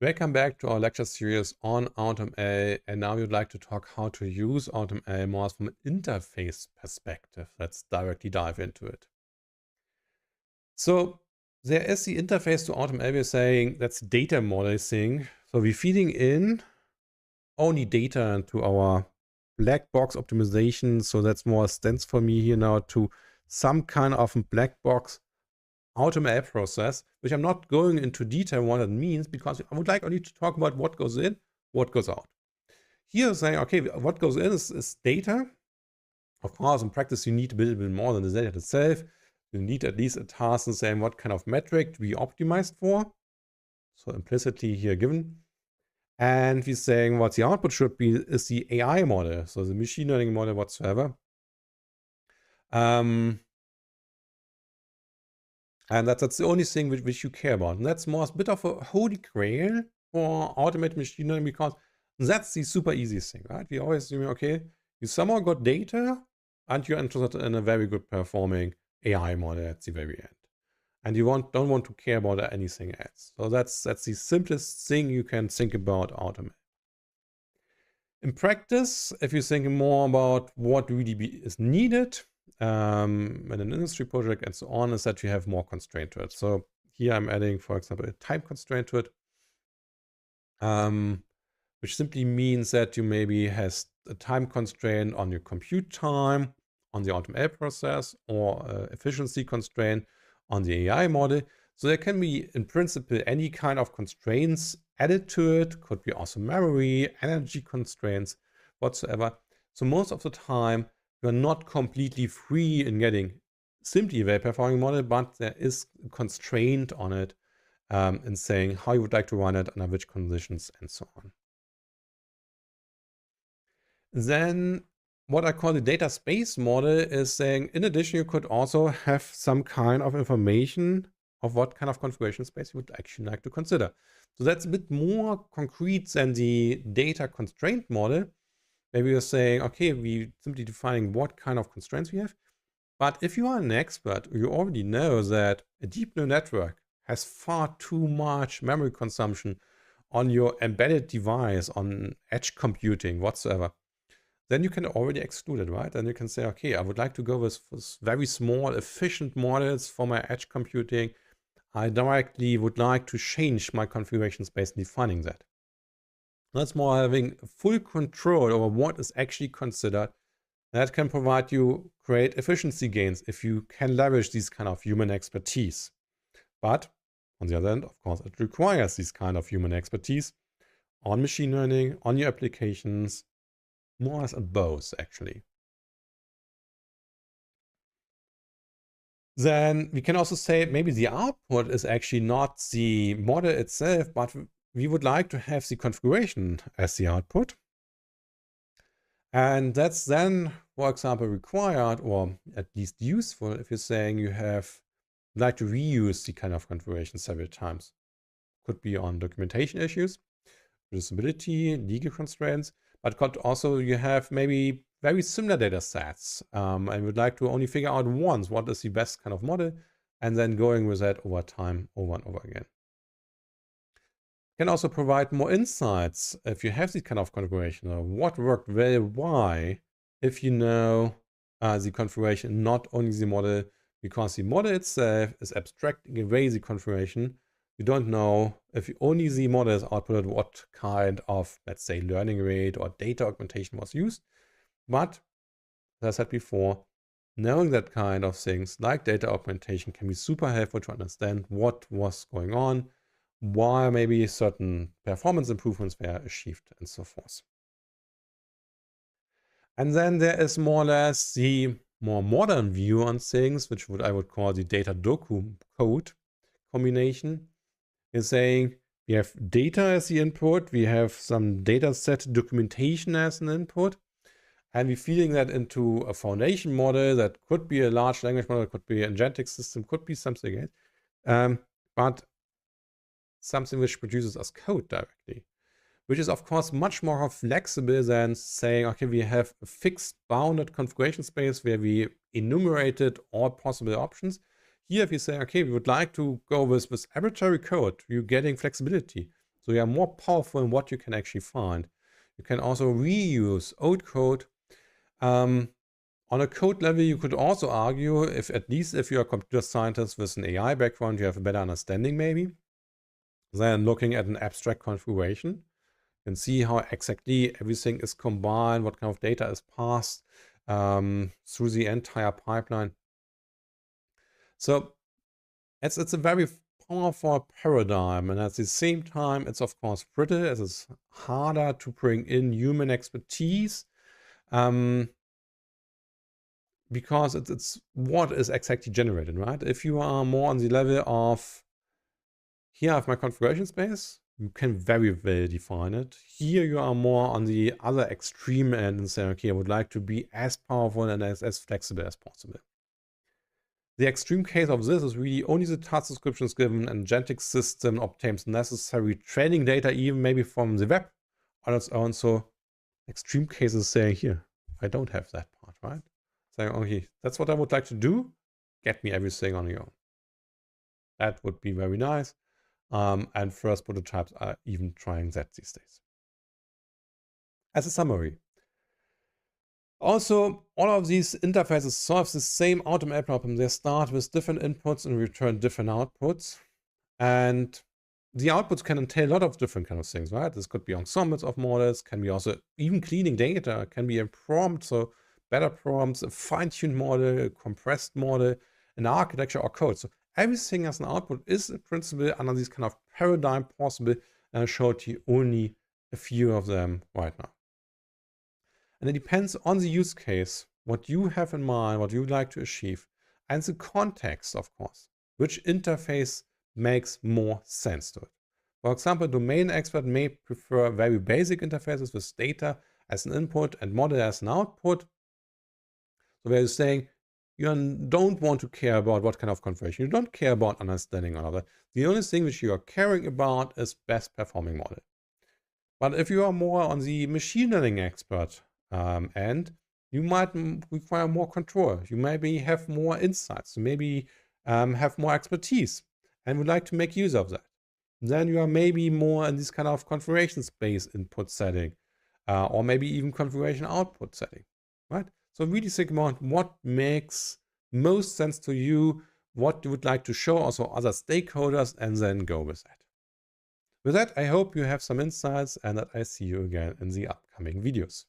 Welcome back to our lecture series on AutoML, and now we'd like to talk how to use AutoML more from an interface perspective. Let's directly dive into it. So there is the interface to AutoML. We're saying that's data modeling. So we're feeding in only data into our black box optimization. So that's more stands for me here now to some kind of a black box AutoML process, which I'm not going into detail what it means because I would like only to talk about what goes in, what goes out. Here saying, okay, what goes in is data. Of course, in practice, you need a little bit more than the data itself. You need at least a task and saying what kind of metric to be optimized for. So implicitly here given. And we're saying what the output should be is the AI model, so the machine learning model whatsoever. And that's the only thing which you care about. And that's more a bit of a holy grail for automated machine learning because that's the super easy thing, right? We always assume, okay, you somehow got data and you're interested in a very good performing AI model at the very end. And you don't want to care about anything else. So that's the simplest thing you can think about AutoML. In practice, if you're thinking more about what really is needed, in an industry project and so on, is that you have more constraint to it. So here I'm adding, for example, a time constraint to it, which simply means that you maybe has a time constraint on your compute time, on the AutoML process, or efficiency constraint on the AI model. So there can be, in principle, any kind of constraints added to it. Could be also memory, energy constraints, whatsoever. So most of the time, you're not completely free in getting simply a well-performing model, but there is a constraint on it in saying how you would like to run it, under which conditions, and so on. Then what I call the data space model is saying, in addition, you could also have some kind of information of what kind of configuration space you would actually like to consider. So that's a bit more concrete than the data constraint model. Maybe you're saying, okay, we simply defining what kind of constraints we have. But if you are an expert, you already know that a deep neural network has far too much memory consumption on your embedded device, on edge computing, whatsoever. Then you can already exclude it, right? And you can say, okay, I would like to go with very small, efficient models for my edge computing. I directly would like to change my configuration space and defining that. That's more having full control over what is actually considered. That can provide you great efficiency gains if you can leverage these kind of human expertise. But on the other hand, of course, it requires this kind of human expertise on machine learning, on your applications, more as a both actually. Then we can also say maybe the output is actually not the model itself, but we would like to have the configuration as the output. And that's then, for example, required or at least useful if you're saying you like to reuse the kind of configuration several times. Could be on documentation issues, reusability, legal constraints, but could also you have maybe very similar data sets and would like to only figure out once what is the best kind of model and then going with that over time, over and over again. Can also provide more insights if you have this kind of configuration of what worked well, why, if you know the configuration, not only the model, because the model itself is abstracting away the configuration. You don't know if only the model is outputted what kind of, let's say, learning rate or data augmentation was used. But as I said before, knowing that kind of things like data augmentation can be super helpful to understand what was going on, why maybe certain performance improvements were achieved, and so forth. And then there is more or less the more modern view on things, which I would call the data docu code combination. Is saying we have data as the input, we have some data set documentation as an input, and we're feeding that into a foundation model that could be a large language model, could be an agentic system, could be something else. But something which produces us code directly, which is of course much more flexible than saying, okay, we have a fixed bounded configuration space where we enumerated all possible options. Here, if you say, okay, we would like to go with arbitrary code, you're getting flexibility. So you are more powerful in what you can actually find. You can also reuse old code. On a code level, you could also argue, if at least if you're a computer scientist with an AI background, you have a better understanding maybe, than looking at an abstract configuration. You can see how exactly everything is combined, what kind of data is passed through the entire pipeline. So it's a very powerful paradigm, and at the same time, it's of course brittle, as it's harder to bring in human expertise. Because it's what is exactly generated, right? If you are more on the level of, here I have my configuration space, you can very well define it. Here you are more on the other extreme end and say, okay, I would like to be as powerful and as flexible as possible. The extreme case of this is really only the task descriptions given, an agentic system obtains necessary training data, even maybe from the web on its own. So extreme cases saying, here, I don't have that part, right? Saying, okay, that's what I would like to do. Get me everything on your own. That would be very nice. And first prototypes are even trying that these days. As a summary, also, all of these interfaces solve the same AutoML problem. They start with different inputs and return different outputs. And the outputs can entail a lot of different kind of things, right? This could be ensembles of models, can be also even cleaning data, can be a prompt, so better prompts, a fine-tuned model, a compressed model, an architecture or code. So everything as an output is in principle under this kind of paradigm possible, and I showed you only a few of them right now. And it depends on the use case, what you have in mind, what you would like to achieve, and the context, of course, which interface makes more sense to it. For example, domain expert may prefer very basic interfaces with data as an input and model as an output. So where you're saying you don't want to care about what kind of configuration, you don't care about understanding all of that. The only thing which you are caring about is best performing model. But if you are more on the machine learning expert end, you might require more control. You maybe have more insights. You maybe have more expertise and would like to make use of that. Then you are maybe more in this kind of configuration space input setting, or maybe even configuration output setting, right? So really think about what makes most sense to you, what you would like to show also other stakeholders, and then go with that. With that, I hope you have some insights and that I see you again in the upcoming videos.